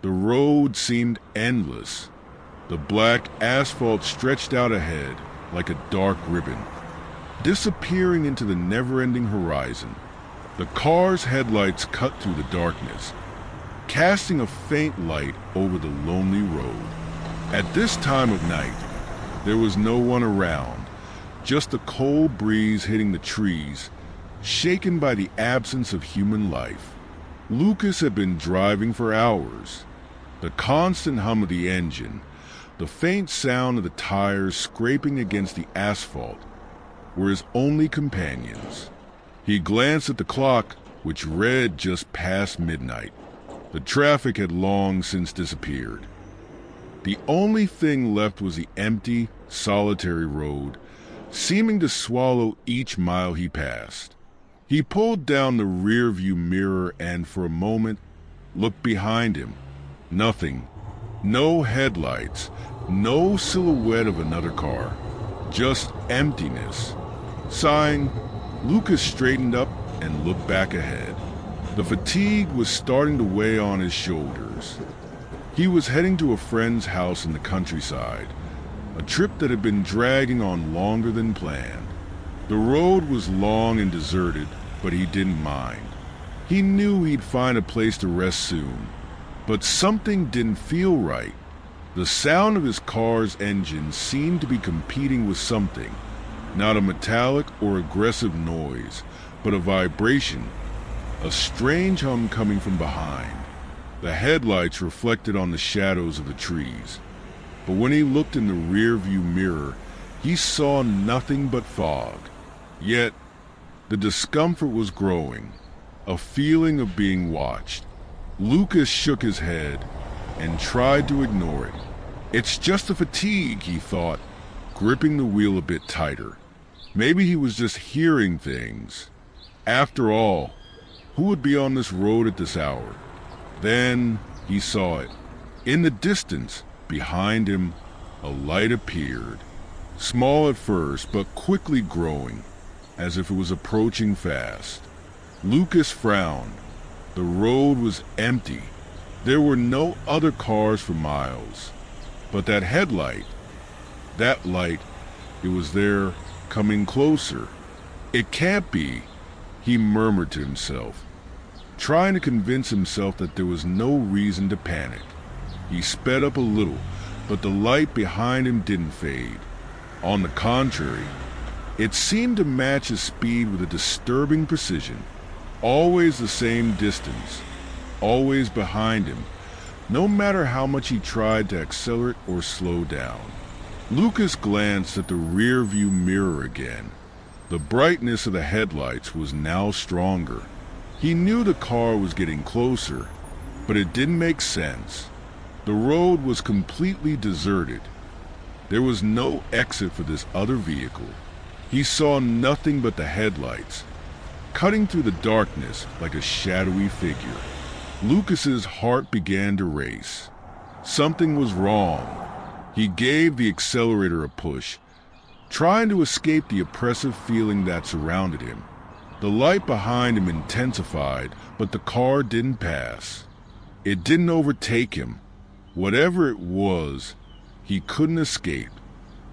The road seemed endless. The black asphalt stretched out ahead like a dark ribbon, disappearing into the never-ending horizon. The car's headlights cut through the darkness, casting a faint light over the lonely road. At this time of night, there was no one around, just the cold breeze hitting the trees, shaken by the absence of human life. Lucas had been driving for hours. The constant hum of the engine, the faint sound of the tires scraping against the asphalt, were his only companions. He glanced at the clock, which read just past midnight. The traffic had long since disappeared. The only thing left was the empty, solitary road, seeming to swallow each mile he passed. He pulled down the rear-view mirror and, for a moment, looked behind him. Nothing. No headlights. No silhouette of another car. Just emptiness. Sighing, Lucas straightened up and looked back ahead. The fatigue was starting to weigh on his shoulders. He was heading to a friend's house in the countryside, a trip that had been dragging on longer than planned. The road was long and deserted, but he didn't mind. He knew he'd find a place to rest soon, but something didn't feel right. The sound of his car's engine seemed to be competing with something, not a metallic or aggressive noise, but a vibration, a strange hum coming from behind. The headlights reflected on the shadows of the trees, but when he looked in the rear-view mirror, he saw nothing but fog. Yet, the discomfort was growing, a feeling of being watched. Lucas shook his head and tried to ignore it. It's just the fatigue, he thought, gripping the wheel a bit tighter. Maybe he was just hearing things. After all, who would be on this road at this hour? Then he saw it. In the distance, behind him, a light appeared. Small at first, but quickly growing, as if it was approaching fast. Lucas frowned. The road was empty. There were no other cars for miles. But that headlight, that light, it was there, coming closer. It can't be, he murmured to himself, trying to convince himself that there was no reason to panic. He sped up a little, but the light behind him didn't fade. On the contrary, it seemed to match his speed with a disturbing precision. Always the same distance, always behind him, no matter how much he tried to accelerate or slow down. Lucas glanced at the rear-view mirror again. The brightness of the headlights was now stronger. He knew the car was getting closer, but it didn't make sense. The road was completely deserted. There was no exit for this other vehicle. He saw nothing but the headlights, cutting through the darkness like a shadowy figure. Lucas's heart began to race. Something was wrong. He gave the accelerator a push, trying to escape the oppressive feeling that surrounded him. The light behind him intensified, but the car didn't pass. It didn't overtake him. Whatever it was, he couldn't escape.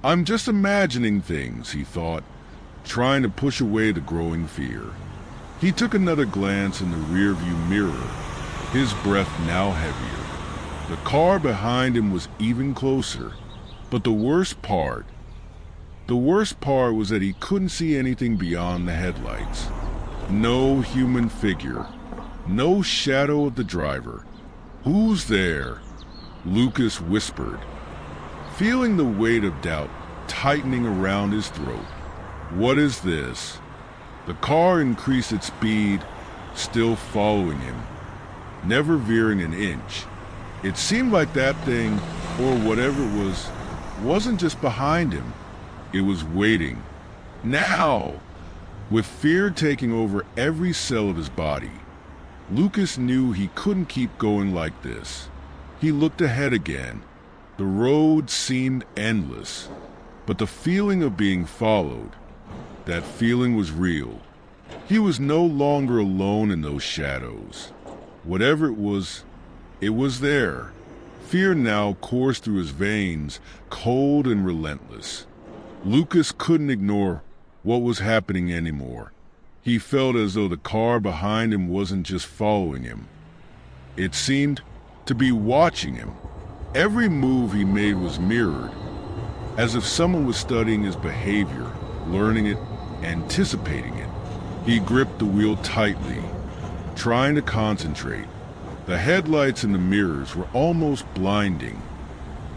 I'm just imagining things, he thought, trying to push away the growing fear. He took another glance in the rearview mirror, his breath now heavier. The car behind him was even closer, but the worst part was that he couldn't see anything beyond the headlights. No human figure, no shadow of the driver. Who's there? Lucas whispered, feeling the weight of doubt tightening around his throat. What is this? The car increased its speed, still following him, never veering an inch. It seemed like that thing, or whatever it was, wasn't just behind him. It was waiting. Now! With fear taking over every cell of his body, Lucas knew he couldn't keep going like this. He looked ahead again. The road seemed endless, but the feeling of being followed, that feeling was real. He was no longer alone in those shadows. Whatever it was, It was there. Fear now coursed through his veins, cold and relentless. Lucas couldn't ignore what was happening anymore. He felt as though the car behind him wasn't just following him. It seemed to be watching him. Every move he made was mirrored, as if someone was studying his behavior, learning it, anticipating it. He gripped the wheel tightly, trying to concentrate. The headlights and the mirrors were almost blinding,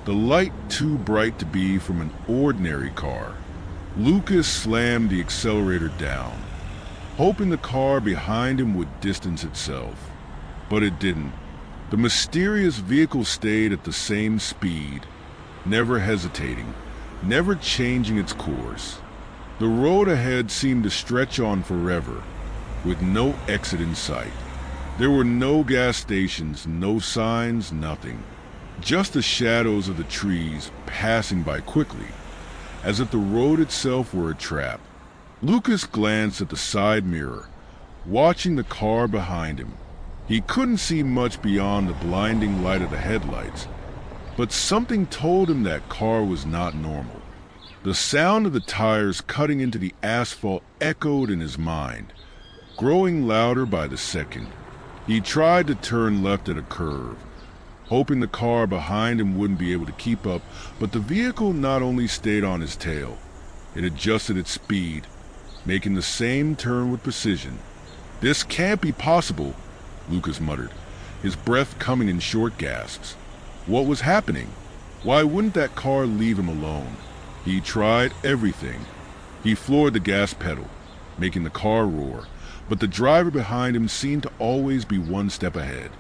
the light too bright to be from an ordinary car. Lucas slammed the accelerator down, hoping the car behind him would distance itself. But it didn't. The mysterious vehicle stayed at the same speed, never hesitating, never changing its course. The road ahead seemed to stretch on forever, with no exit in sight. There were no gas stations, no signs, nothing. Just the shadows of the trees passing by quickly, as if the road itself were a trap. Lucas glanced at the side mirror, watching the car behind him. He couldn't see much beyond the blinding light of the headlights, but something told him that car was not normal. The sound of the tires cutting into the asphalt echoed in his mind, growing louder by the second. He tried to turn left at a curve, hoping the car behind him wouldn't be able to keep up, but the vehicle not only stayed on his tail, it adjusted its speed, making the same turn with precision. "This can't be possible," Lucas muttered, his breath coming in short gasps. What was happening? Why wouldn't that car leave him alone? He tried everything. He floored the gas pedal, making the car roar, but the driver behind him seemed to always be one step ahead.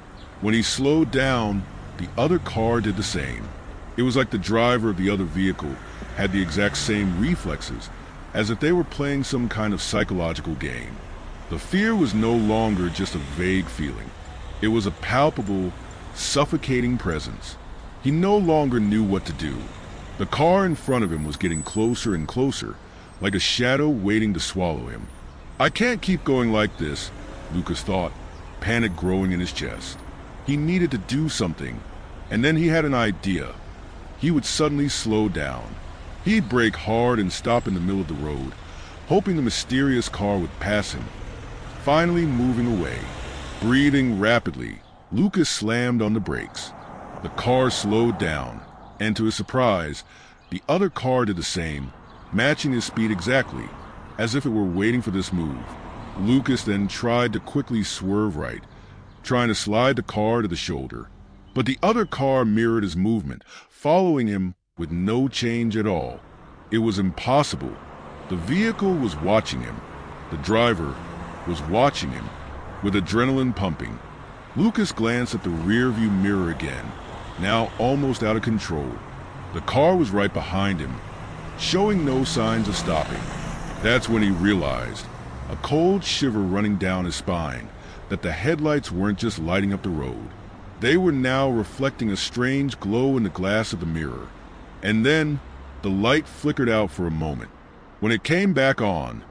When he slowed down, the other car did the same. It was like the driver of the other vehicle had the exact same reflexes, as if they were playing some kind of psychological game. The fear was no longer just a vague feeling. It was a palpable, suffocating presence. He no longer knew what to do. The car in front of him was getting closer and closer, like a shadow waiting to swallow him. "I can't keep going like this," Lucas thought, panic growing in his chest. He needed to do something, and then he had an idea. He would suddenly slow down. He'd brake hard and stop in the middle of the road, hoping the mysterious car would pass him. Finally moving away, breathing rapidly, Lucas slammed on the brakes. The car slowed down, and to his surprise, the other car did the same, matching his speed exactly, as if it were waiting for this move. Lucas then tried to quickly swerve right, trying to slide the car to the shoulder. But the other car mirrored his movement, following him with no change at all. It was impossible. The vehicle was watching him. The driver was watching him, with adrenaline pumping. Lucas glanced at the rearview mirror again, now almost out of control. The car was right behind him, showing no signs of stopping. That's when he realized, a cold shiver running down his spine, that the headlights weren't just lighting up the road. They were now reflecting a strange glow in the glass of the mirror. And then, the light flickered out for a moment. When it came back on,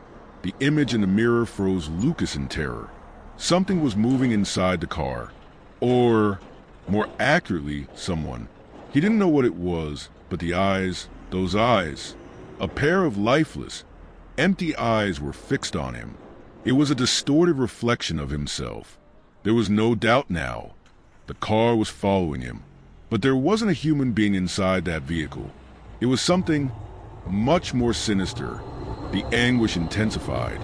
the image in the mirror froze Lucas in terror. Something was moving inside the car. Or, more accurately, someone. He didn't know what it was, but the eyes, those eyes, a pair of lifeless, empty eyes were fixed on him. It was a distorted reflection of himself. There was no doubt now. The car was following him. But there wasn't a human being inside that vehicle. It was something much more sinister. The anguish intensified.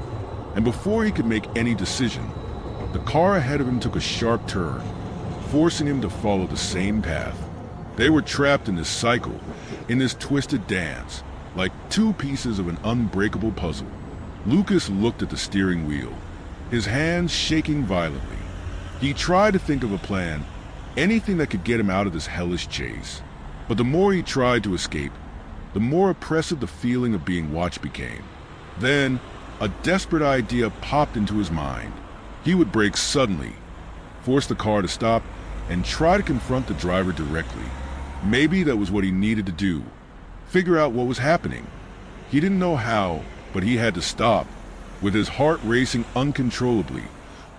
And before he could make any decision, the car ahead of him took a sharp turn, forcing him to follow the same path. They were trapped in this cycle, in this twisted dance, like two pieces of an unbreakable puzzle. Lucas looked at the steering wheel, his hands shaking violently. He tried to think of a plan, anything that could get him out of this hellish chase. But the more he tried to escape, the more oppressive the feeling of being watched became. Then, a desperate idea popped into his mind. He would brake suddenly, force the car to stop, and try to confront the driver directly. Maybe that was what he needed to do. Figure out what was happening. He didn't know how, but he had to stop. With his heart racing uncontrollably,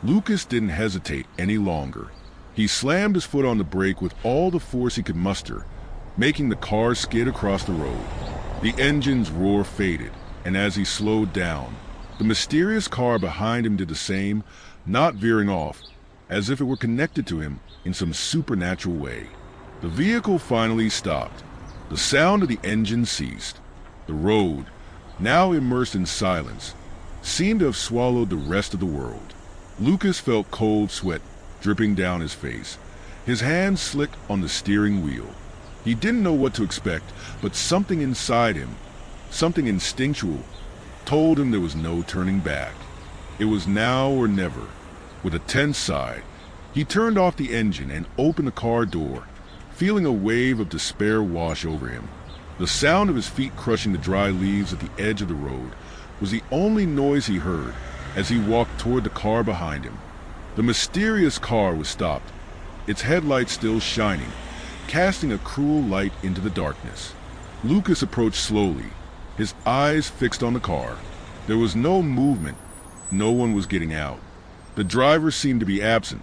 Lucas didn't hesitate any longer. He slammed his foot on the brake with all the force he could muster, making the car skid across the road. The engine's roar faded, and as he slowed down, the mysterious car behind him did the same, not veering off, as if it were connected to him in some supernatural way. The vehicle finally stopped. The sound of the engine ceased. The road, now immersed in silence, seemed to have swallowed the rest of the world. Lucas felt cold sweat dripping down his face. His hands slicked on the steering wheel. He didn't know what to expect, but something inside him, something instinctual, told him there was no turning back. It was now or never. With a tense sigh, he turned off the engine and opened the car door, feeling a wave of despair wash over him. The sound of his feet crushing the dry leaves at the edge of the road was the only noise he heard as he walked toward the car behind him. The mysterious car was stopped, its headlights still shining, casting a cruel light into the darkness. Lucas approached slowly, his eyes fixed on the car. There was no movement. No one was getting out. The driver seemed to be absent,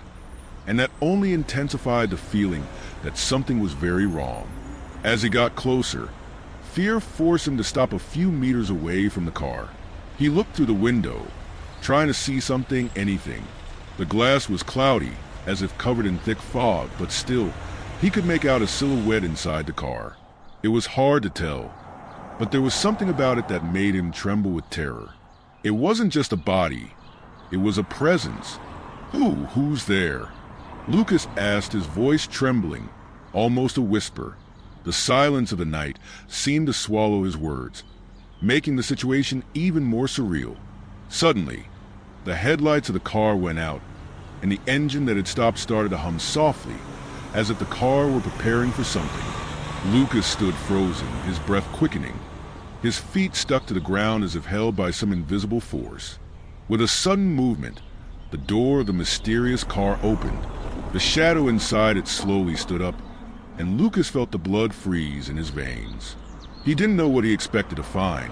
and that only intensified the feeling that something was very wrong. As he got closer, fear forced him to stop a few meters away from the car. He looked through the window, trying to see something, anything. The glass was cloudy, as if covered in thick fog, but still, he could make out a silhouette inside the car. It was hard to tell, but there was something about it that made him tremble with terror. It wasn't just a body, it was a presence. Who's there? Lucas asked, his voice trembling, almost a whisper. The silence of the night seemed to swallow his words, making the situation even more surreal. Suddenly, the headlights of the car went out, and the engine that had stopped started to hum softly, as if the car were preparing for something. Lucas stood frozen, his breath quickening. His feet stuck to the ground as if held by some invisible force. With a sudden movement, the door of the mysterious car opened. The shadow inside it slowly stood up, and Lucas felt the blood freeze in his veins. He didn't know what he expected to find,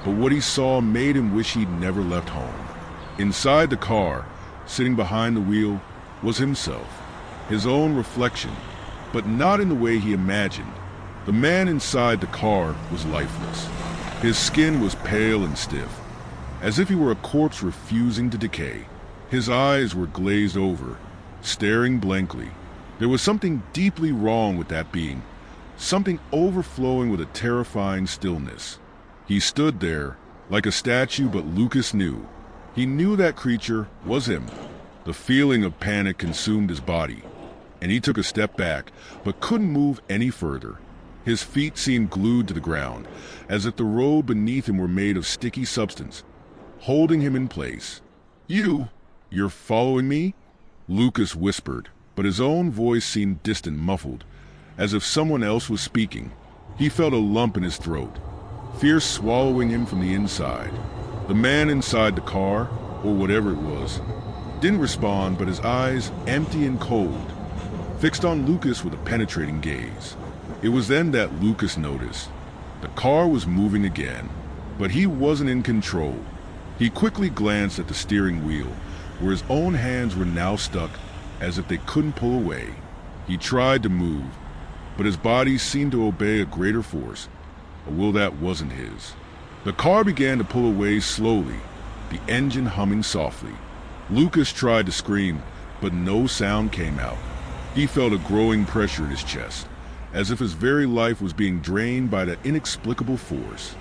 but what he saw made him wish he'd never left home. Inside the car, sitting behind the wheel, was himself, his own reflection, but not in the way he imagined. The man inside the car was lifeless. His skin was pale and stiff, as if he were a corpse refusing to decay. His eyes were glazed over, staring blankly. There was something deeply wrong with that being, something overflowing with a terrifying stillness. He stood there, like a statue, but Lucas knew. He knew that creature was him. The feeling of panic consumed his body, and he took a step back, but couldn't move any further. His feet seemed glued to the ground, as if the road beneath him were made of sticky substance, holding him in place. You're following me?" Lucas whispered, but his own voice seemed distant, muffled, as if someone else was speaking. He felt a lump in his throat, fear swallowing him from the inside. The man inside the car, or whatever it was, didn't respond, but his eyes, empty and cold, fixed on Lucas with a penetrating gaze. It was then that Lucas noticed. The car was moving again, but he wasn't in control. He quickly glanced at the steering wheel, where his own hands were now stuck, as if they couldn't pull away. He tried to move, but his body seemed to obey a greater force, a will that wasn't his. The car began to pull away slowly, the engine humming softly. Lucas tried to scream, but no sound came out. He felt a growing pressure in his chest, as if his very life was being drained by that inexplicable force.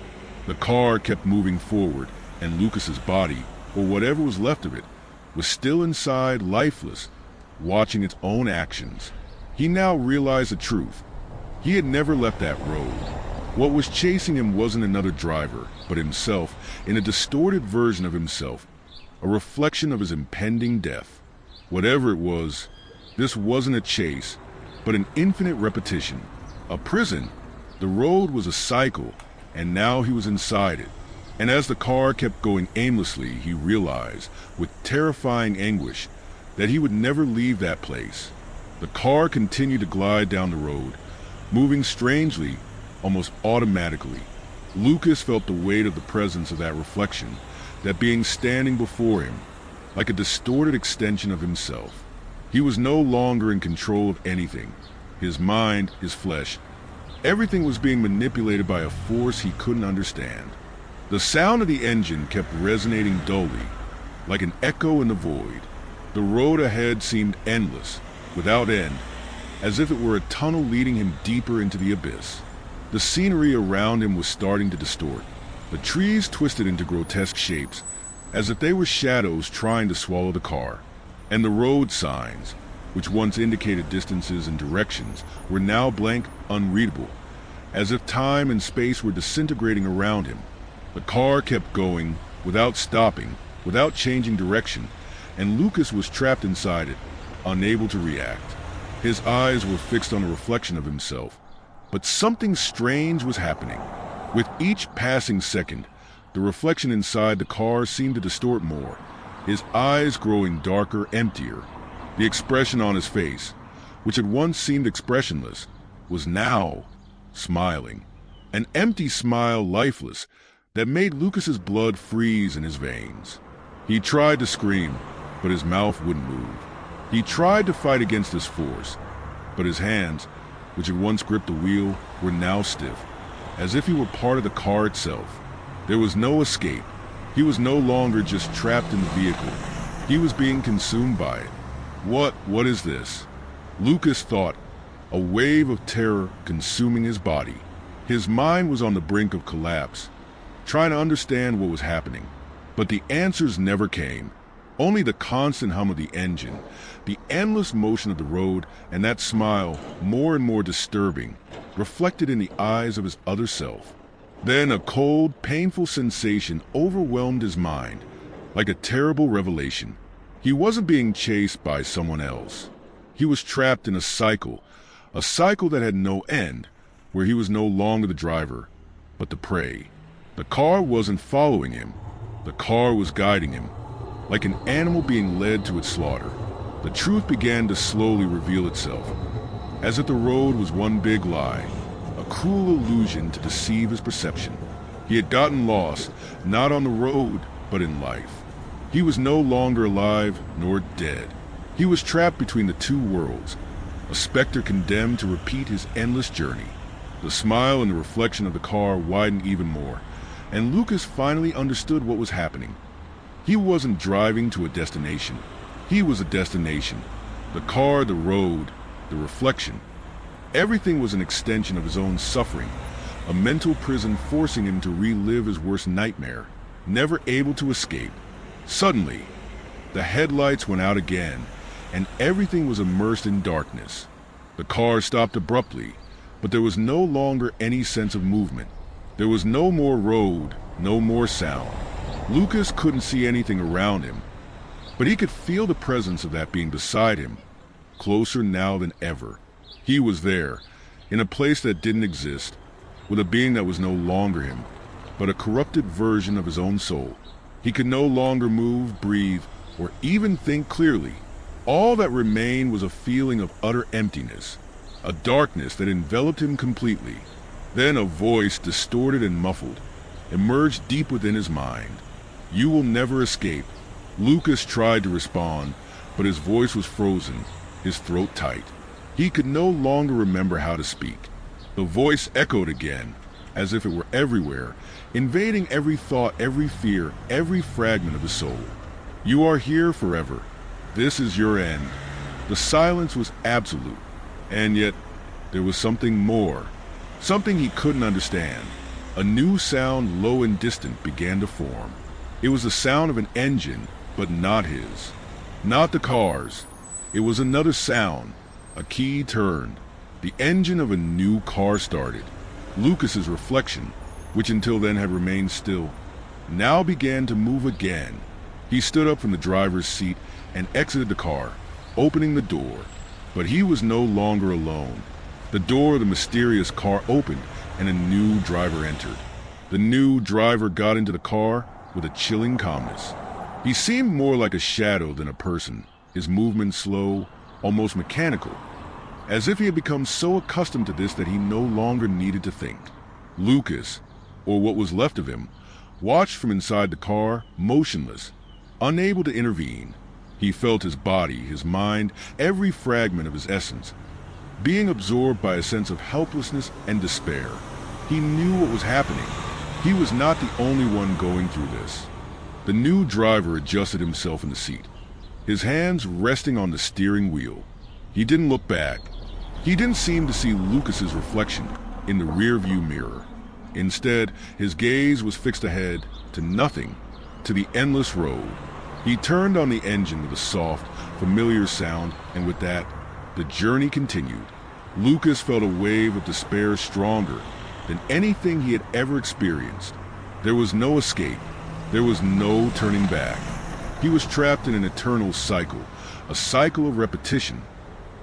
The car kept moving forward, and Lucas's body, or whatever was left of it, was still inside, lifeless, watching its own actions. He now realized the truth. He had never left that road. What was chasing him wasn't another driver, but himself, in a distorted version of himself, a reflection of his impending death. Whatever it was, this wasn't a chase, but an infinite repetition. A prison. The road was a cycle, and now he was inside it. And as the car kept going aimlessly, he realized, with terrifying anguish, that he would never leave that place. The car continued to glide down the road, moving strangely, almost automatically. Lucas felt the weight of the presence of that reflection, that being standing before him, like a distorted extension of himself. He was no longer in control of anything. His mind, his flesh, everything was being manipulated by a force he couldn't understand. The sound of the engine kept resonating dully, like an echo in the void. The road ahead seemed endless, without end, as if it were a tunnel leading him deeper into the abyss. The scenery around him was starting to distort. The trees twisted into grotesque shapes, as if they were shadows trying to swallow the car. And the road signs, which once indicated distances and directions, were now blank, unreadable, as if time and space were disintegrating around him. The car kept going, without stopping, without changing direction, and Lucas was trapped inside it, unable to react. His eyes were fixed on a reflection of himself, but something strange was happening. With each passing second, the reflection inside the car seemed to distort more, his eyes growing darker, emptier. The expression on his face, which had once seemed expressionless, was now smiling. An empty smile, lifeless, that made Lucas's blood freeze in his veins. He tried to scream, but his mouth wouldn't move. He tried to fight against this force, but his hands, which had once gripped the wheel, were now stiff, as if he were part of the car itself. There was no escape. He was no longer just trapped in the vehicle. He was being consumed by it. What is this? Lucas thought, a wave of terror consuming his body. His mind was on the brink of collapse, trying to understand what was happening. But the answers never came. Only the constant hum of the engine, the endless motion of the road, and that smile, more and more disturbing, reflected in the eyes of his other self. Then a cold, painful sensation overwhelmed his mind, like a terrible revelation. He wasn't being chased by someone else. He was trapped in a cycle that had no end, where he was no longer the driver, but the prey. The car wasn't following him. The car was guiding him, like an animal being led to its slaughter. The truth began to slowly reveal itself, as if the road was one big lie, a cruel illusion to deceive his perception. He had gotten lost, not on the road, but in life. He was no longer alive nor dead. He was trapped between the two worlds, a specter condemned to repeat his endless journey. The smile in the reflection of the car widened even more, and Lucas finally understood what was happening. He wasn't driving to a destination. He was a destination. The car, the road, the reflection. Everything was an extension of his own suffering, a mental prison forcing him to relive his worst nightmare, never able to escape. Suddenly, the headlights went out again, and everything was immersed in darkness. The car stopped abruptly, but there was no longer any sense of movement. There was no more road, no more sound. Lucas couldn't see anything around him, but he could feel the presence of that being beside him, closer now than ever. He was there, in a place that didn't exist, with a being that was no longer him, but a corrupted version of his own soul. He could no longer move, breathe, or even think clearly. All that remained was a feeling of utter emptiness, a darkness that enveloped him completely. Then a voice, distorted and muffled, emerged deep within his mind. "You will never escape." Lucas tried to respond, but his voice was frozen, his throat tight. He could no longer remember how to speak. The voice echoed again, as if it were everywhere, invading every thought, every fear, every fragment of his soul. "You are here forever. This is your end." The silence was absolute, and yet there was something more, something he couldn't understand. A new sound, low and distant, began to form. It was the sound of an engine, but not his. Not the car's. It was another sound. A key turned. The engine of a new car started. Lucas's reflection, which until then had remained still, now began to move again. He stood up from the driver's seat and exited the car, opening the door. But he was no longer alone. The door of the mysterious car opened, and a new driver entered. The new driver got into the car with a chilling calmness. He seemed more like a shadow than a person, his movements slow, almost mechanical, as if he had become so accustomed to this that he no longer needed to think. Lucas, or what was left of him, watched from inside the car, motionless, unable to intervene. He felt his body, his mind, every fragment of his essence, being absorbed by a sense of helplessness and despair. He knew what was happening. He was not the only one going through this. The new driver adjusted himself in the seat, his hands resting on the steering wheel. He didn't look back. He didn't seem to see Lucas's reflection in the rearview mirror. Instead, his gaze was fixed ahead to nothing, to the endless road. He turned on the engine with a soft, familiar sound, and with that, the journey continued. Lucas felt a wave of despair stronger than anything he had ever experienced. There was no escape. There was no turning back. He was trapped in an eternal cycle, a cycle of repetition,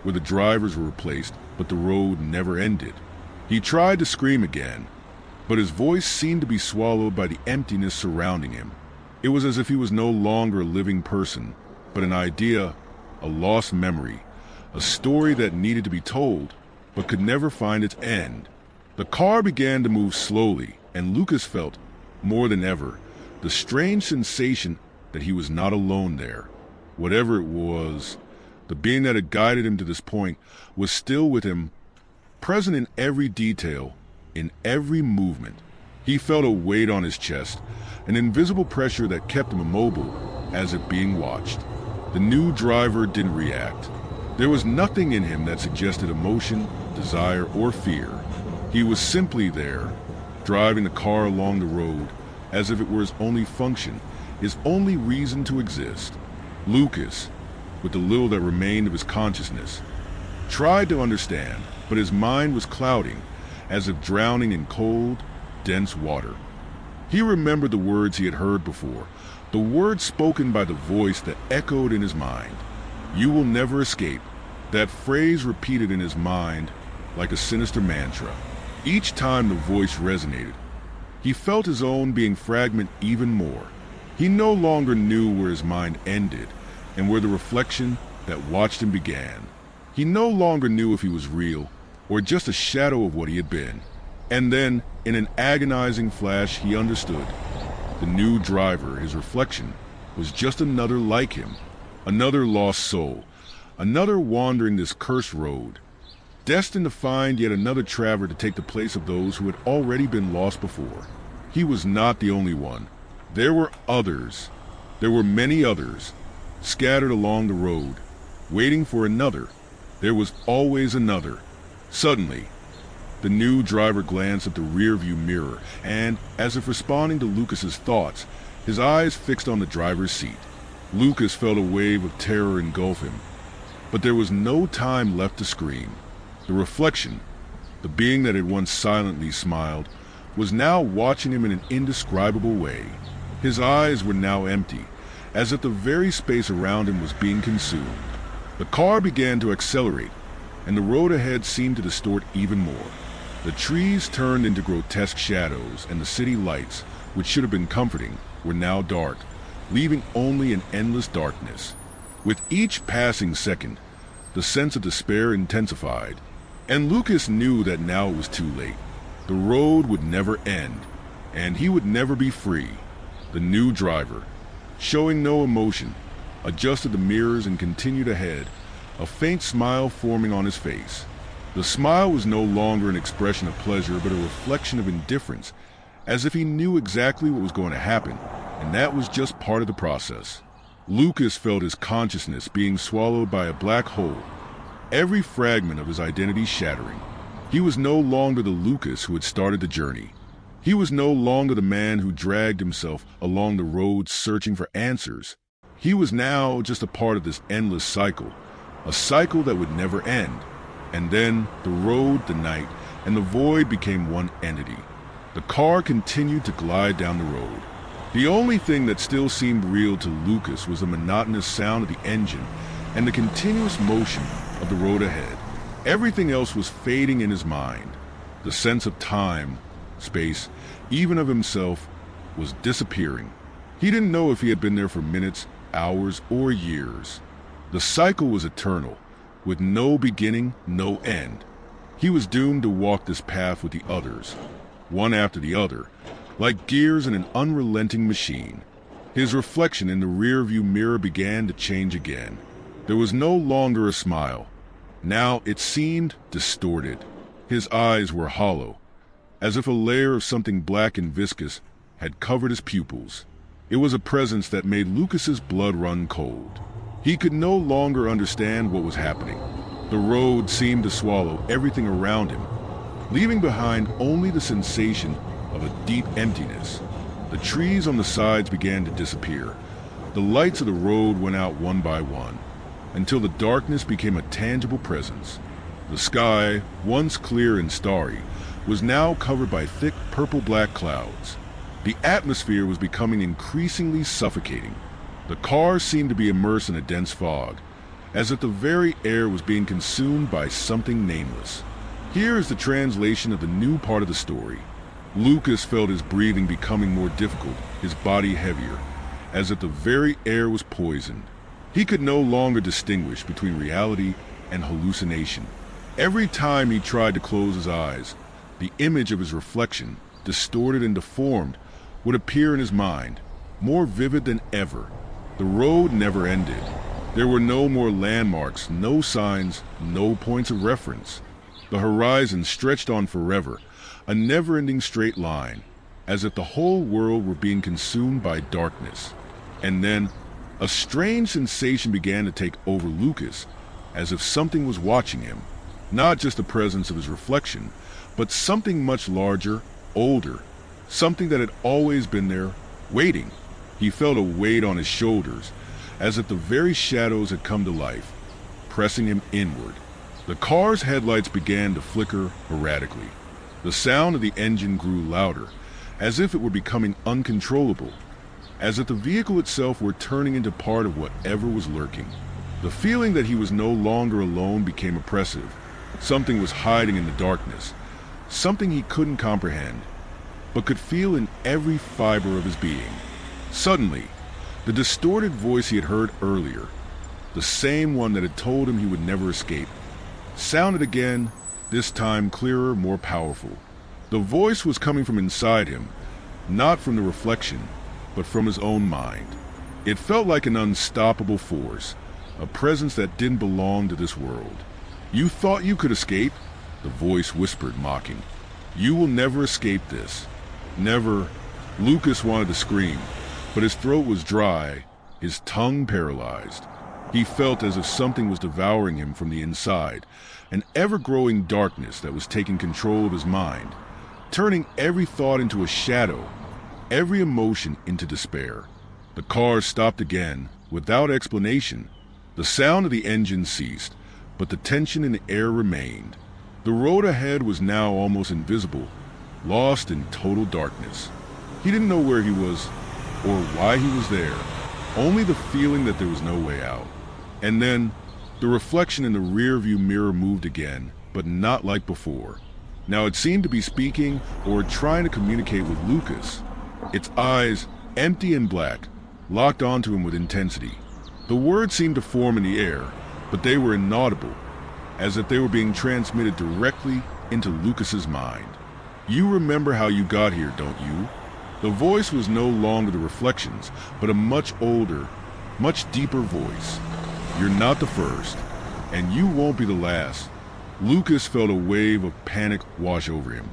where the drivers were replaced, but the road never ended. He tried to scream again, but his voice seemed to be swallowed by the emptiness surrounding him. It was as if he was no longer a living person, but an idea, a lost memory, a story that needed to be told, but could never find its end. The car began to move slowly, and Lucas felt, more than ever, the strange sensation that he was not alone there. Whatever it was, the being that had guided him to this point was still with him, present in every detail, in every movement. He felt a weight on his chest, an invisible pressure that kept him immobile, as if being watched. The new driver didn't react. There was nothing in him that suggested emotion, desire, or fear. He was simply there, driving the car along the road, as if it were his only function, his only reason to exist. Lucas, with the little that remained of his consciousness, tried to understand, but his mind was clouding, as if drowning in cold, dense water. He remembered the words he had heard before, the words spoken by the voice that echoed in his mind. "You will never escape." That phrase repeated in his mind like a sinister mantra. Each time the voice resonated, he felt his own being fragmented even more. He no longer knew where his mind ended and where the reflection that watched him began. He no longer knew if he was real or just a shadow of what he had been. And then, in an agonizing flash, he understood. The new driver, his reflection, was just another like him, another lost soul, another wandering this cursed road, destined to find yet another traveler to take the place of those who had already been lost before. He was not the only one. There were others. There were many others, scattered along the road, waiting for another. There was always another. Suddenly, the new driver glanced at the rearview mirror, and, as if responding to Lucas's thoughts, his eyes fixed on the driver's seat. Lucas felt a wave of terror engulf him, but there was no time left to scream. The reflection, the being that had once silently smiled, was now watching him in an indescribable way. His eyes were now empty, as if the very space around him was being consumed. The car began to accelerate, and the road ahead seemed to distort even more. The trees turned into grotesque shadows, and the city lights, which should have been comforting, were now dark, leaving only an endless darkness. With each passing second, the sense of despair intensified, and Lucas knew that now it was too late. The road would never end, and he would never be free. The new driver, showing no emotion, adjusted the mirrors and continued ahead, a faint smile forming on his face. The smile was no longer an expression of pleasure, but a reflection of indifference, as if he knew exactly what was going to happen, and that was just part of the process. Lucas felt his consciousness being swallowed by a black hole, every fragment of his identity shattering. He was no longer the Lucas who had started the journey. He was no longer the man who dragged himself along the road searching for answers. He was now just a part of this endless cycle, a cycle that would never end. And then the road, the night, and the void became one entity. The car continued to glide down the road. The only thing that still seemed real to Lucas was the monotonous sound of the engine and the continuous motion of the road ahead. Everything else was fading in his mind. The sense of time, space, even of himself, was disappearing. He didn't know if he had been there for minutes, hours, or years. The cycle was eternal, with no beginning, no end. He was doomed to walk this path with the others, one after the other, like gears in an unrelenting machine. His reflection in the rearview mirror began to change again. There was no longer a smile. Now it seemed distorted. His eyes were hollow, as if a layer of something black and viscous had covered his pupils. It was a presence that made Lucas's blood run cold. He could no longer understand what was happening. The road seemed to swallow everything around him, leaving behind only the sensation of a deep emptiness. The trees on the sides began to disappear. The lights of the road went out one by one, until the darkness became a tangible presence. The sky, once clear and starry, was now covered by thick purple-black clouds. The atmosphere was becoming increasingly suffocating. The car seemed to be immersed in a dense fog, as if the very air was being consumed by something nameless. Here is the translation of the new part of the story. Lucas felt his breathing becoming more difficult, his body heavier, as if the very air was poisoned. He could no longer distinguish between reality and hallucination. Every time he tried to close his eyes, the image of his reflection, distorted and deformed, would appear in his mind, more vivid than ever. The road never ended. There were no more landmarks, no signs, no points of reference. The horizon stretched on forever, a never-ending straight line, as if the whole world were being consumed by darkness. And then, a strange sensation began to take over Lucas, as if something was watching him. Not just the presence of his reflection, but something much larger, older, something that had always been there, waiting. He felt a weight on his shoulders, as if the very shadows had come to life, pressing him inward. The car's headlights began to flicker erratically. The sound of the engine grew louder, as if it were becoming uncontrollable, as if the vehicle itself were turning into part of whatever was lurking. The feeling that he was no longer alone became oppressive. Something was hiding in the darkness, something he couldn't comprehend, but could feel in every fiber of his being. Suddenly, the distorted voice he had heard earlier, the same one that had told him he would never escape, sounded again, this time clearer, more powerful. The voice was coming from inside him, not from the reflection, but from his own mind. It felt like an unstoppable force, a presence that didn't belong to this world. "You thought you could escape?" the voice whispered, mocking. "You will never escape this. Never." Lucas wanted to scream, but his throat was dry, his tongue paralyzed. He felt as if something was devouring him from the inside, an ever-growing darkness that was taking control of his mind, turning every thought into a shadow, every emotion into despair. The car stopped again, without explanation. The sound of the engine ceased, but the tension in the air remained. The road ahead was now almost invisible, lost in total darkness. He didn't know where he was or why he was there, only the feeling that there was no way out. And then, the reflection in the rearview mirror moved again, but not like before. Now it seemed to be speaking or trying to communicate with Lucas. Its eyes, empty and black, locked onto him with intensity. The words seemed to form in the air, but they were inaudible, as if they were being transmitted directly into Lucas's mind. "You remember how you got here, don't you?" The voice was no longer the reflections, but a much older, much deeper voice. "You're not the first, and you won't be the last." Lucas felt a wave of panic wash over him.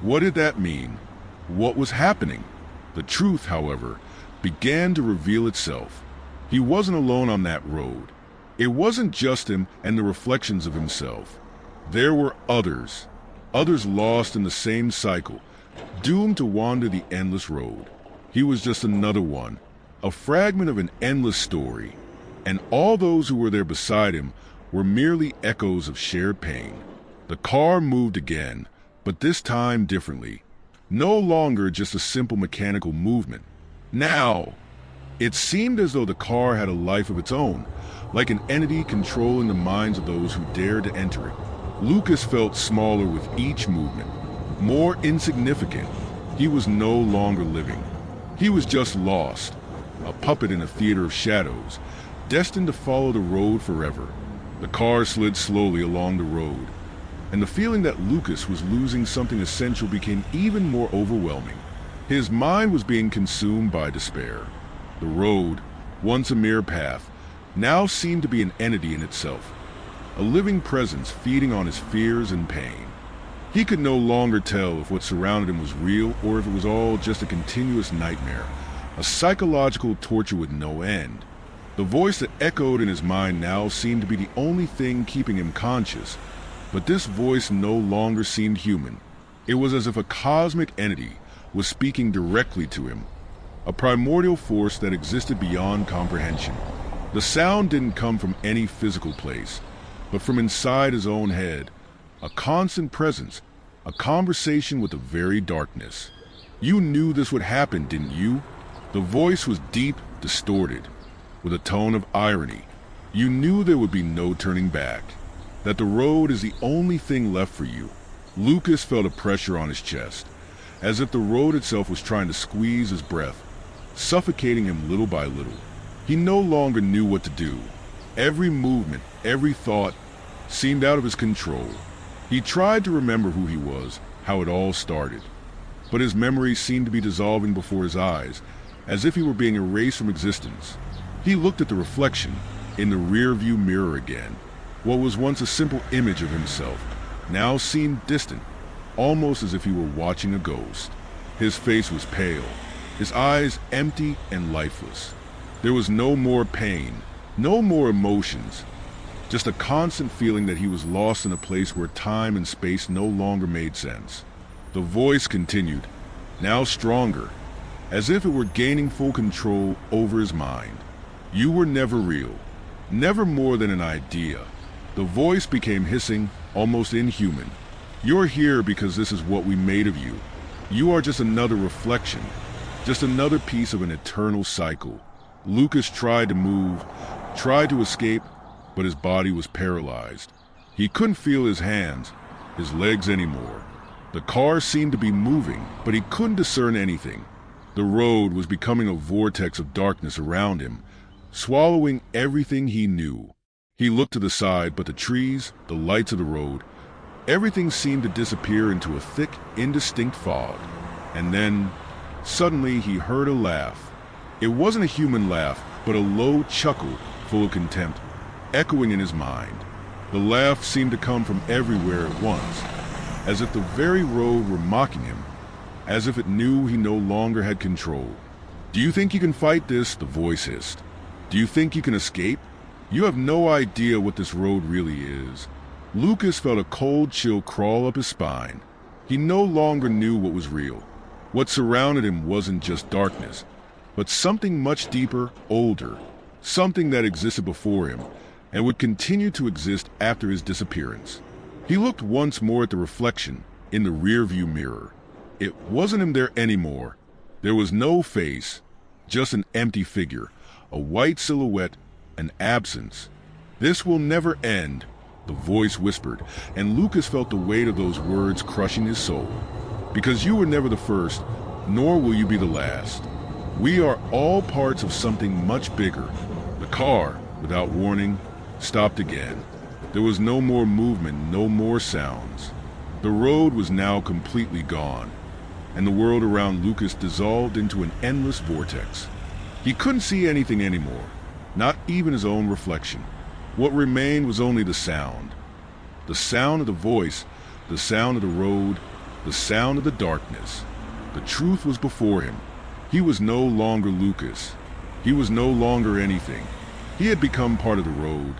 What did that mean? What was happening? The truth, however, began to reveal itself. He wasn't alone on that road. It wasn't just him and the reflections of himself. There were others lost in the same cycle, doomed to wander the endless road. He was just another one, a fragment of an endless story, and all those who were there beside him were merely echoes of shared pain. The car moved again, but this time differently. No longer just a simple mechanical movement. Now, it seemed as though the car had a life of its own, like an entity controlling the minds of those who dared to enter it. Lucas felt smaller with each movement, more insignificant. He was no longer living. He was just lost, a puppet in a theater of shadows, destined to follow the road forever. The car slid slowly along the road, and the feeling that Lucas was losing something essential became even more overwhelming. His mind was being consumed by despair. The road, once a mere path, now seemed to be an entity in itself, a living presence feeding on his fears and pain. He could no longer tell if what surrounded him was real or if it was all just a continuous nightmare, a psychological torture with no end. The voice that echoed in his mind now seemed to be the only thing keeping him conscious, but this voice no longer seemed human. It was as if a cosmic entity was speaking directly to him, a primordial force that existed beyond comprehension. The sound didn't come from any physical place, but from inside his own head, a constant presence, a conversation with the very darkness. You knew this would happen, didn't you? The voice was deep, distorted, with a tone of irony. You knew there would be no turning back, that the road is the only thing left for you. Lucas felt a pressure on his chest, as if the road itself was trying to squeeze his breath, suffocating him little by little. He no longer knew what to do. Every movement, every thought seemed out of his control. He tried to remember who he was, how it all started, but his memories seemed to be dissolving before his eyes, as if he were being erased from existence. He looked at the reflection in the rear-view mirror again. What was once a simple image of himself now seemed distant, almost as if he were watching a ghost. His face was pale, his eyes empty and lifeless. There was no more pain, no more emotions, just a constant feeling that he was lost in a place where time and space no longer made sense. The voice continued, now stronger, as if it were gaining full control over his mind. You were never real, never more than an idea. The voice became hissing, almost inhuman. You're here because this is what we made of you. You are just another reflection, just another piece of an eternal cycle. Lucas tried to move, tried to escape, but his body was paralyzed. He couldn't feel his hands, his legs anymore. The car seemed to be moving, but he couldn't discern anything. The road was becoming a vortex of darkness around him, swallowing everything he knew. He looked to the side, but the trees, the lights of the road, everything seemed to disappear into a thick, indistinct fog. And then, suddenly, he heard a laugh. It wasn't a human laugh, but a low chuckle full of contempt, echoing in his mind. The laugh seemed to come from everywhere at once, as if the very road were mocking him, as if it knew he no longer had control. Do you think you can fight this? The voice hissed. Do you think you can escape? You have no idea what this road really is. Lucas felt a cold chill crawl up his spine. He no longer knew what was real. What surrounded him wasn't just darkness, but something much deeper, older, something that existed before him and would continue to exist after his disappearance. He looked once more at the reflection in the rearview mirror. It wasn't him there anymore. There was no face, just an empty figure, a white silhouette, an absence. This will never end, the voice whispered, and Lucas felt the weight of those words crushing his soul. Because you were never the first, nor will you be the last. We are all parts of something much bigger. The car, without warning, stopped again. There was no more movement, no more sounds. The road was now completely gone, and the world around Lucas dissolved into an endless vortex. He couldn't see anything anymore, not even his own reflection. What remained was only the sound. The sound of the voice, the sound of the road, the sound of the darkness. The truth was before him. He was no longer Lucas. He was no longer anything. He had become part of the road,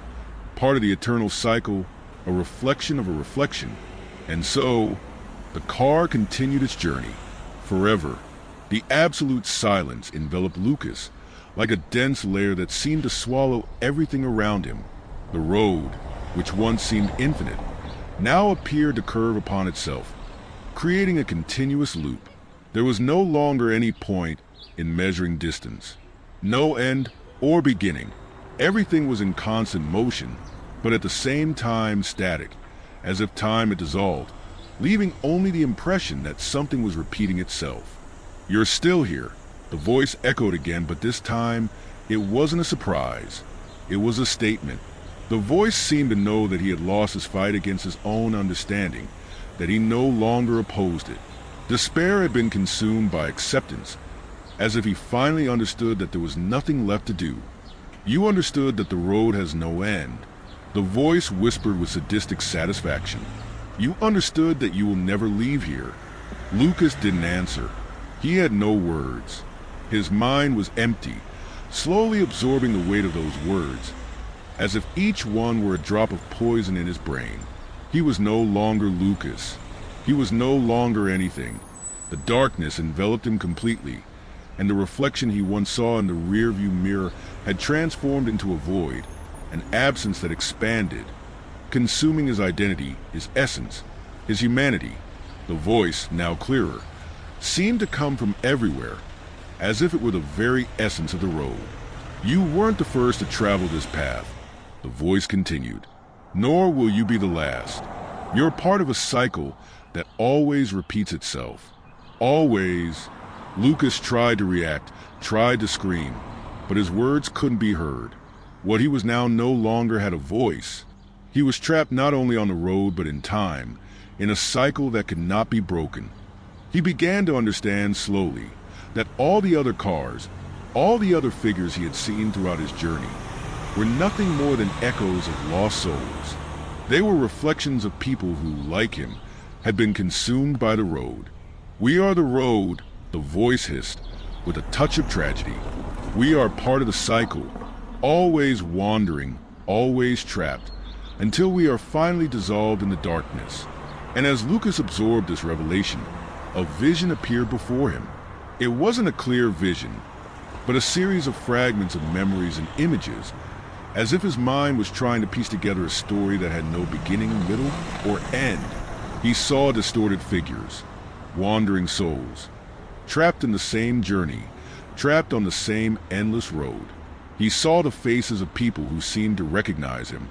part of the eternal cycle, a reflection of a reflection. And so, the car continued its journey, forever. The absolute silence enveloped Lucas, like a dense layer that seemed to swallow everything around him. The road, which once seemed infinite, now appeared to curve upon itself, creating a continuous loop. There was no longer any point in measuring distance, no end or beginning. Everything was in constant motion, but at the same time static, as if time had dissolved, leaving only the impression that something was repeating itself. You're still here, the voice echoed again, but this time it wasn't a surprise. It was a statement. The voice seemed to know that he had lost his fight against his own understanding, that he no longer opposed it. Despair had been consumed by acceptance, as if he finally understood that there was nothing left to do. You understood that the road has no end. The voice whispered with sadistic satisfaction. You understood that you will never leave here. Lucas didn't answer. He had no words. His mind was empty, slowly absorbing the weight of those words, as if each one were a drop of poison in his brain. He was no longer Lucas. He was no longer anything. The darkness enveloped him completely, and the reflection he once saw in the rearview mirror had transformed into a void, an absence that expanded, consuming his identity, his essence, his humanity. The voice, now clearer, seemed to come from everywhere, as if it were the very essence of the road. You weren't the first to travel this path, the voice continued, nor will you be the last. You're part of a cycle that always repeats itself. Always. Lucas tried to react, tried to scream, but his words couldn't be heard. What he was now no longer had a voice. He was trapped not only on the road but in time, in a cycle that could not be broken. He began to understand slowly that all the other cars, all the other figures he had seen throughout his journey, were nothing more than echoes of lost souls. They were reflections of people who, like him, had been consumed by the road. We are the road, the voice hissed, with a touch of tragedy. We are part of the cycle, always wandering, always trapped, until we are finally dissolved in the darkness. And as Lucas absorbed this revelation, a vision appeared before him. It wasn't a clear vision, but a series of fragments of memories and images, as if his mind was trying to piece together a story that had no beginning, middle, or end. He saw distorted figures, wandering souls, trapped in the same journey, trapped on the same endless road. He saw the faces of people who seemed to recognize him,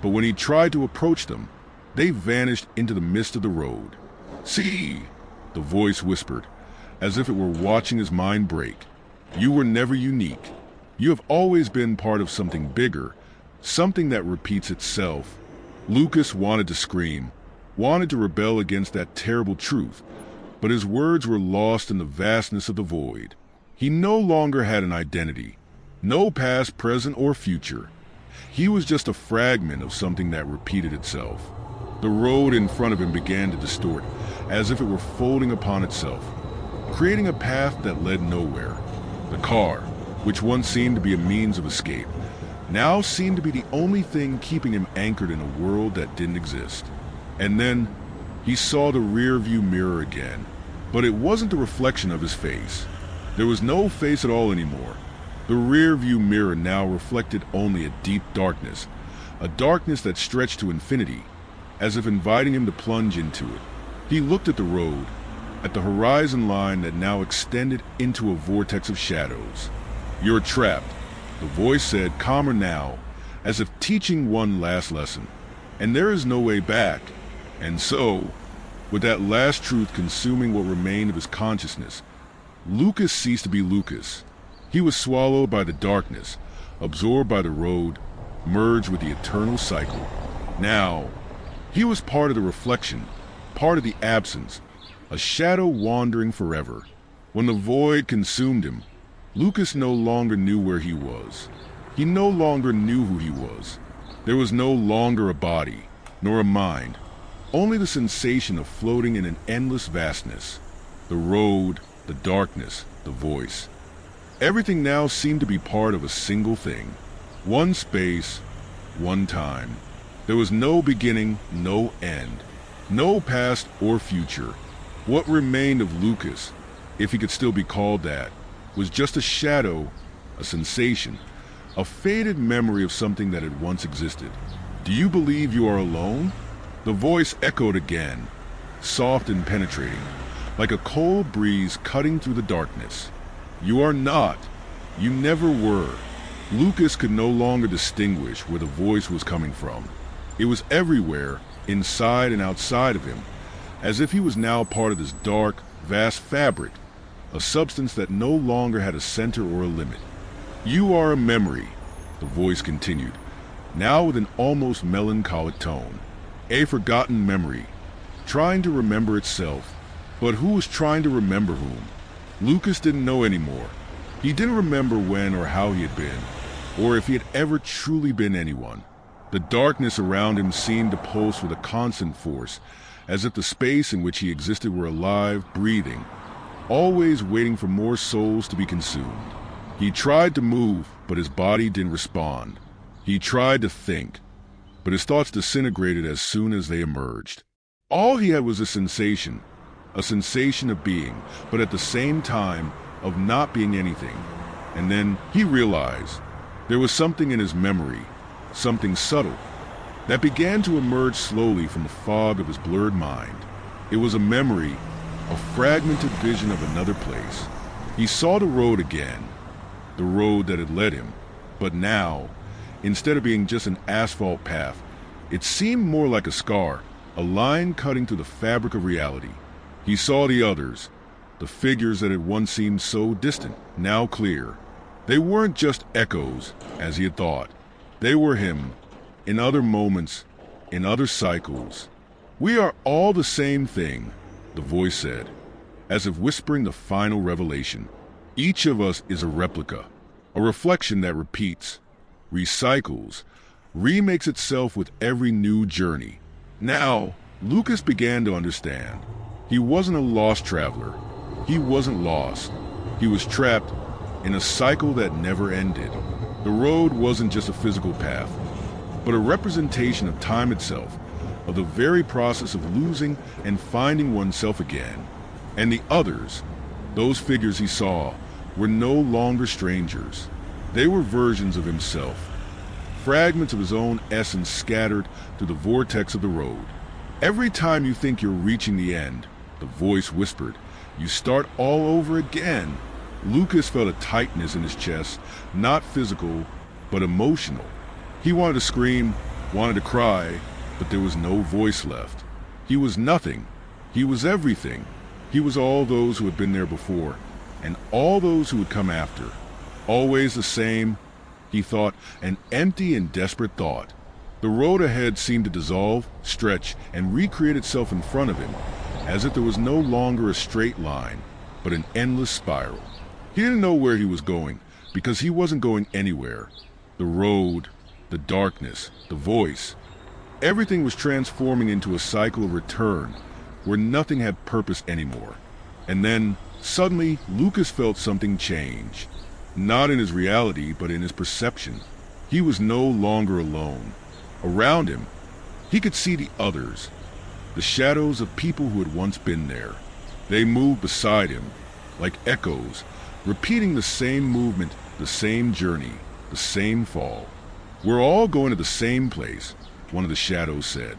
but when he tried to approach them, they vanished into the mist of the road. See, the voice whispered, as if it were watching his mind break. You were never unique. You have always been part of something bigger, something that repeats itself. Lucas wanted to scream, wanted to rebel against that terrible truth, but his words were lost in the vastness of the void. He no longer had an identity, no past, present, or future. He was just a fragment of something that repeated itself. The road in front of him began to distort, as if it were folding upon itself, creating a path that led nowhere. The car, which once seemed to be a means of escape, now seemed to be the only thing keeping him anchored in a world that didn't exist. And then he saw the rear-view mirror again, but it wasn't the reflection of his face. There was no face at all anymore. The rear-view mirror now reflected only a deep darkness, a darkness that stretched to infinity, as if inviting him to plunge into it. He looked at the road, at the horizon line that now extended into a vortex of shadows. You're trapped, the voice said, calmer now, as if teaching one last lesson. And there is no way back. And so, with that last truth consuming what remained of his consciousness, Lucas ceased to be Lucas. He was swallowed by the darkness, absorbed by the road, merged with the eternal cycle. Now, he was part of the reflection, part of the absence, a shadow wandering forever. When the void consumed him, Lucas no longer knew where he was. He no longer knew who he was. There was no longer a body, nor a mind, only the sensation of floating in an endless vastness. The road, the darkness, the voice. Everything now seemed to be part of a single thing. One space, one time. There was no beginning, no end, no past or future. What remained of Lucas, if he could still be called that, was just a shadow, a sensation, a faded memory of something that had once existed. Do you believe you are alone? The voice echoed again, soft and penetrating, like a cold breeze cutting through the darkness. You are not. You never were. Lucas could no longer distinguish where the voice was coming from. It was everywhere, inside and outside of him, as if he was now part of this dark, vast fabric, a substance that no longer had a center or a limit. You are a memory, the voice continued, now with an almost melancholic tone. A forgotten memory, trying to remember itself. But who was trying to remember whom? Lucas didn't know anymore. He didn't remember when or how he had been, or if he had ever truly been anyone. The darkness around him seemed to pulse with a constant force, as if the space in which he existed were alive, breathing, always waiting for more souls to be consumed. He tried to move, but his body didn't respond. He tried to think, but his thoughts disintegrated as soon as they emerged. All he had was a sensation of being, but at the same time of not being anything. And then he realized there was something in his memory, something subtle, that began to emerge slowly from the fog of his blurred mind. It was a memory, a fragmented vision of another place. He saw the road again, the road that had led him, but now, instead of being just an asphalt path, it seemed more like a scar, a line cutting through the fabric of reality. He saw the others, the figures that had once seemed so distant, now clear. They weren't just echoes, as he had thought. They were him, in other moments, in other cycles. "We are all the same thing," the voice said, as if whispering the final revelation. "Each of us is a replica, a reflection that repeats, recycles, remakes itself with every new journey." Now, Lucas began to understand. He wasn't a lost traveler. He wasn't lost. He was trapped in a cycle that never ended. The road wasn't just a physical path, but a representation of time itself, of the very process of losing and finding oneself again. And the others, those figures he saw, were no longer strangers. They were versions of himself, fragments of his own essence scattered through the vortex of the road. "Every time you think you're reaching the end," the voice whispered, "you start all over again." Lucas felt a tightness in his chest, not physical, but emotional. He wanted to scream, wanted to cry, but there was no voice left. He was nothing. He was everything. He was all those who had been there before, and all those who would come after. Always the same, he thought, an empty and desperate thought. The road ahead seemed to dissolve, stretch, and recreate itself in front of him, as if there was no longer a straight line, but an endless spiral. He didn't know where he was going, because he wasn't going anywhere. The road, the darkness, the voice, everything was transforming into a cycle of return, where nothing had purpose anymore. And then, suddenly, Lucas felt something change. Not in his reality, but in his perception. He was no longer alone. Around him, he could see the others, the shadows of people who had once been there. They moved beside him, like echoes, repeating the same movement, the same journey, the same fall. "We're all going to the same place," one of the shadows said.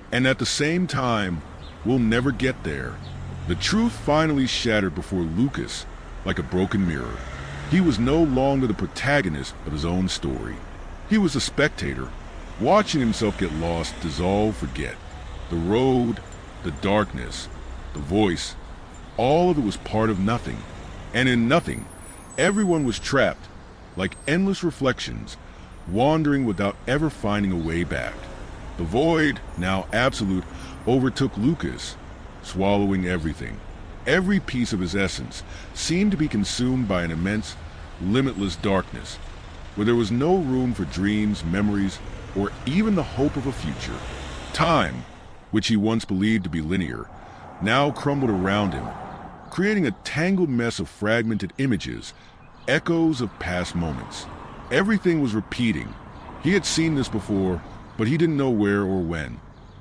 "And at the same time, we'll never get there." The truth finally shattered before Lucas, like a broken mirror. He was no longer the protagonist of his own story. He was a spectator, watching himself get lost, dissolve, forget. The road, the darkness, the voice, all of it was part of nothing. And in nothing, everyone was trapped, like endless reflections, wandering without ever finding a way back. The void, now absolute, overtook Lucas, swallowing everything. Every piece of his essence seemed to be consumed by an immense, limitless darkness, where there was no room for dreams, memories, or even the hope of a future. Time, which he once believed to be linear, now crumbled around him, creating a tangled mess of fragmented images, echoes of past moments. Everything was repeating. He had seen this before, but he didn't know where or when.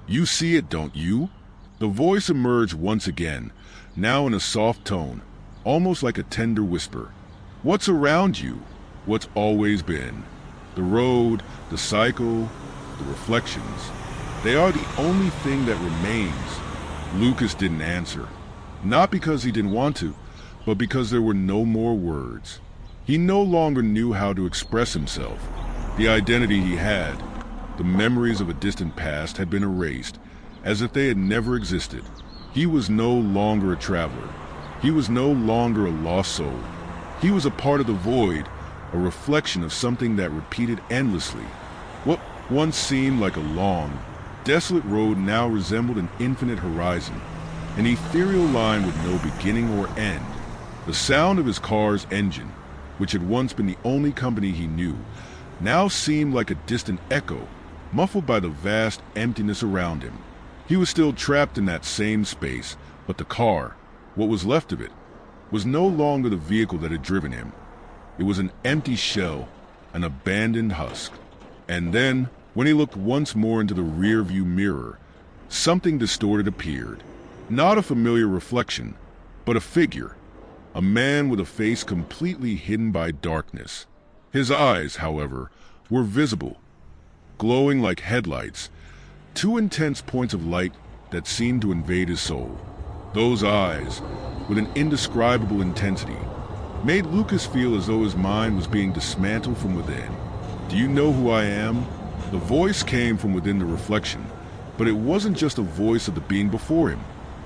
"You see it, don't you?" The voice emerged once again, now in a soft tone, almost like a tender whisper. "What's around you? What's always been? The road, the cycle, the reflections. They are the only thing that remains." Lucas didn't answer. Not because he didn't want to, but because there were no more words. He no longer knew how to express himself. The identity he had, the memories of a distant past, had been erased, as if they had never existed. He was no longer a traveler. He was no longer a lost soul. He was a part of the void, a reflection of something that repeated endlessly. What once seemed like a long, desolate road now resembled an infinite horizon, an ethereal line with no beginning or end. The sound of his car's engine, which had once been the only company he knew, now seemed like a distant echo, muffled by the vast emptiness around him. He was still trapped in that same space, but the car, what was left of it, was no longer the vehicle that had driven him. It was an empty shell, an abandoned husk. And then, when he looked once more into the rear-view mirror, something distorted appeared. Not a familiar reflection, but a figure. A man with a face completely hidden by darkness. His eyes, however, were visible, glowing like headlights, two intense points of light that seemed to invade his soul. Those eyes, with an indescribable intensity, made Lucas feel as though his mind was being dismantled from within. "Do you know who I am?" The voice came from within the reflection, but it wasn't just a voice of the being before him.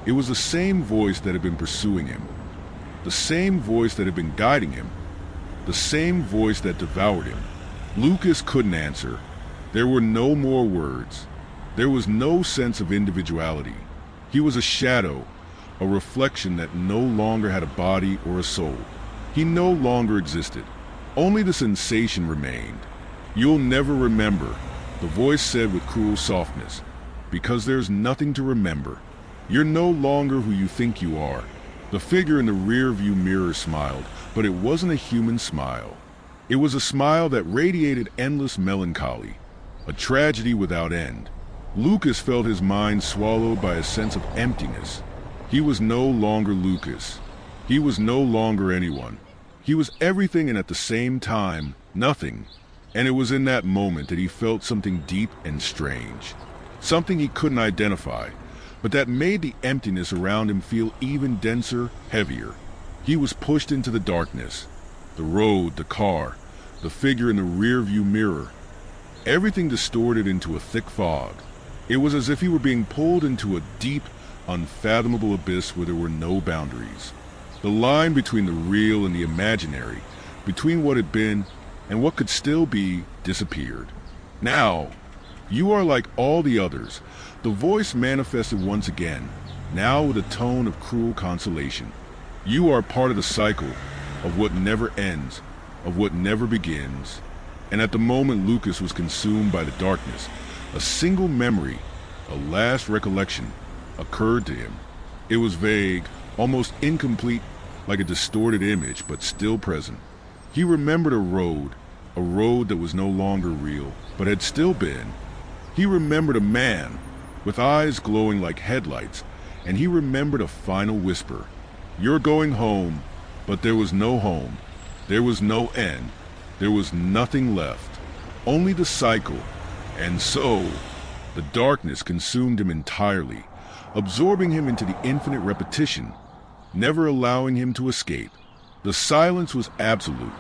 It was the same voice that had been pursuing him, the same voice that had been guiding him, the same voice that devoured him. Lucas couldn't answer. There were no more words. There was no sense of individuality. He was a shadow, a reflection that no longer had a body or a soul. He no longer existed. Only the sensation remained. "You'll never remember," the voice said with cruel softness, "because there's nothing to remember. You're no longer who you think you are." The figure in the rear-view mirror smiled, but it wasn't a human smile. It was a smile that radiated endless melancholy, a tragedy without end. Lucas felt his mind swallowed by a sense of emptiness. He was no longer Lucas. He was no longer anyone. He was everything and at the same time, nothing. And it was in that moment that he felt something deep and strange. Something he couldn't identify, but that made the emptiness around him feel even denser, heavier. He was pushed into the darkness. The road, the car, the figure in the rear-view mirror. Everything distorted into a thick fog. It was as if he were being pulled into a deep, unfathomable abyss where there were no boundaries. The line between the real and the imaginary, between what had been and what could still be, disappeared. "Now, you are like all the others." The voice manifested once again, now with a tone of cruel consolation. "You are part of the cycle, of what never ends, of what never begins." And at the moment Lucas was consumed by the darkness, a single memory, a last recollection, occurred to him. It was vague, almost incomplete, like a distorted image, but still present. He remembered a road that was no longer real, but had still been. He remembered a man, with eyes glowing like headlights, and he remembered a final whisper. "You're going home," but there was no home. There was no end. There was nothing left. Only the cycle. And so, the darkness consumed him entirely, absorbing him into the infinite repetition, never allowing him to escape. The silence was absolute.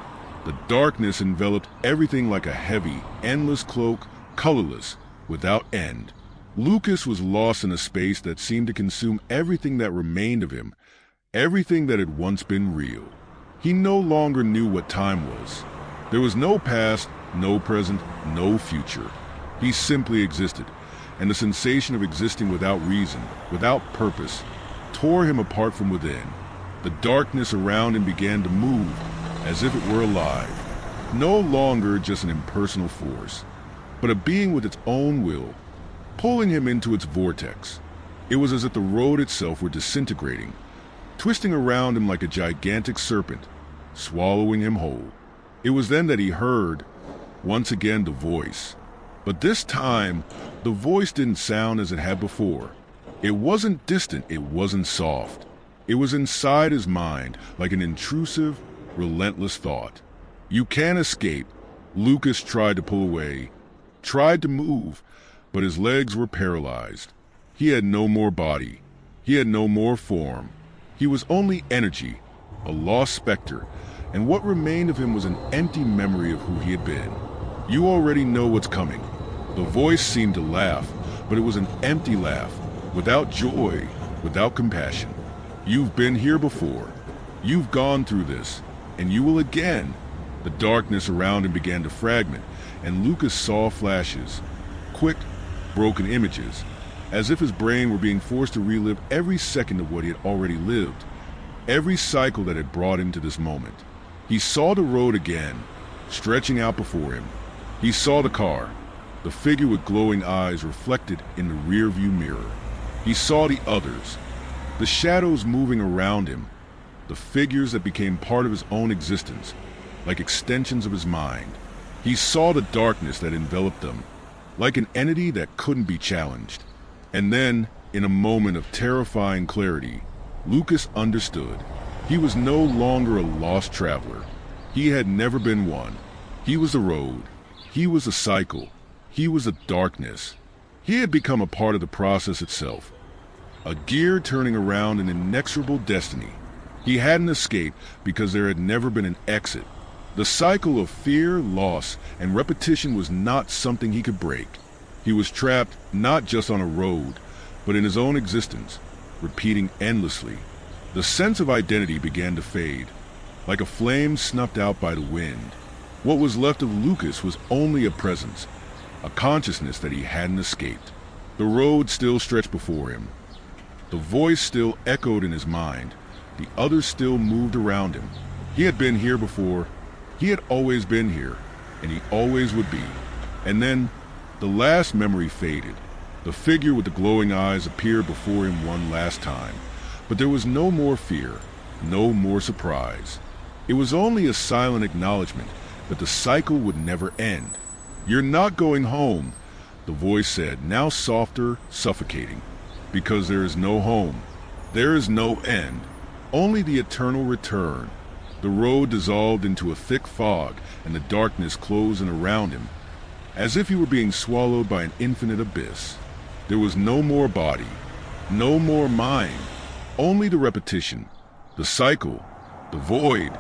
The darkness enveloped everything like a heavy, endless cloak, colorless, without end. Lucas was lost in a space that seemed to consume everything that remained of him, everything that had once been real. He no longer knew what time was. There was no past, no present, no future. He simply existed, and the sensation of existing without reason, without purpose, tore him apart from within. The darkness around him began to move, as if it were alive. No longer just an impersonal force, but a being with its own will, pulling him into its vortex. It was as if the road itself were disintegrating, twisting around him like a gigantic serpent, swallowing him whole. It was then that he heard, once again, the voice. But this time, the voice didn't sound as it had before. It wasn't distant, it wasn't soft. It was inside his mind, like an intrusive, relentless thought. "You can't escape." Lucas tried to pull away, tried to move, but his legs were paralyzed. He had no more body. He had no more form. He was only energy, a lost specter, and what remained of him was an empty memory of who he had been. "You already know what's coming." The voice seemed to laugh, but it was an empty laugh, without joy, without compassion. "You've been here before. You've gone through this, and you will again." The darkness around him began to fragment, and Lucas saw flashes, quick, broken images, as if his brain were being forced to relive every second of what he had already lived. every cycle that had brought him to this moment. He saw the road again, stretching out before him. He saw the car, the figure with glowing eyes reflected in the rearview mirror. He saw the others, the shadows moving around him, the figures that became part of his own existence, like extensions of his mind. He saw the darkness that enveloped them, like an entity that couldn't be challenged. And then, in a moment of terrifying clarity, Lucas understood. He was no longer a lost traveler. He had never been one. He was the road. He was the cycle. He was the darkness. He had become a part of the process itself, a gear turning around an inexorable destiny. He hadn't escaped because there had never been an exit. The cycle of fear, loss, and repetition was not something he could break. He was trapped not just on a road, but in his own existence, repeating endlessly. The sense of identity began to fade, like a flame snuffed out by the wind. What was left of Lucas was only a presence, a consciousness that he hadn't escaped. The road still stretched before him. The voice still echoed in his mind. The others still moved around him. He had been here before. He had always been here, and he always would be. And then, the last memory faded. The figure with the glowing eyes appeared before him one last time. But there was no more fear, no more surprise. It was only a silent acknowledgement that the cycle would never end. "You're not going home," the voice said, now softer, suffocating. "Because there is no home. There is no end. Only the eternal return." The road dissolved into a thick fog, and the darkness closed in around him, as if he were being swallowed by an infinite abyss. There was no more body, no more mind, only the repetition, the cycle, the void.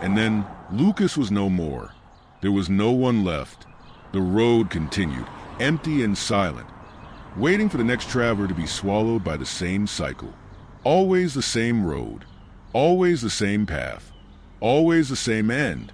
And then Lucas was no more. There was no one left. The road continued, empty and silent, waiting for the next traveler to be swallowed by the same cycle. Always the same road, always the same path, always the same end.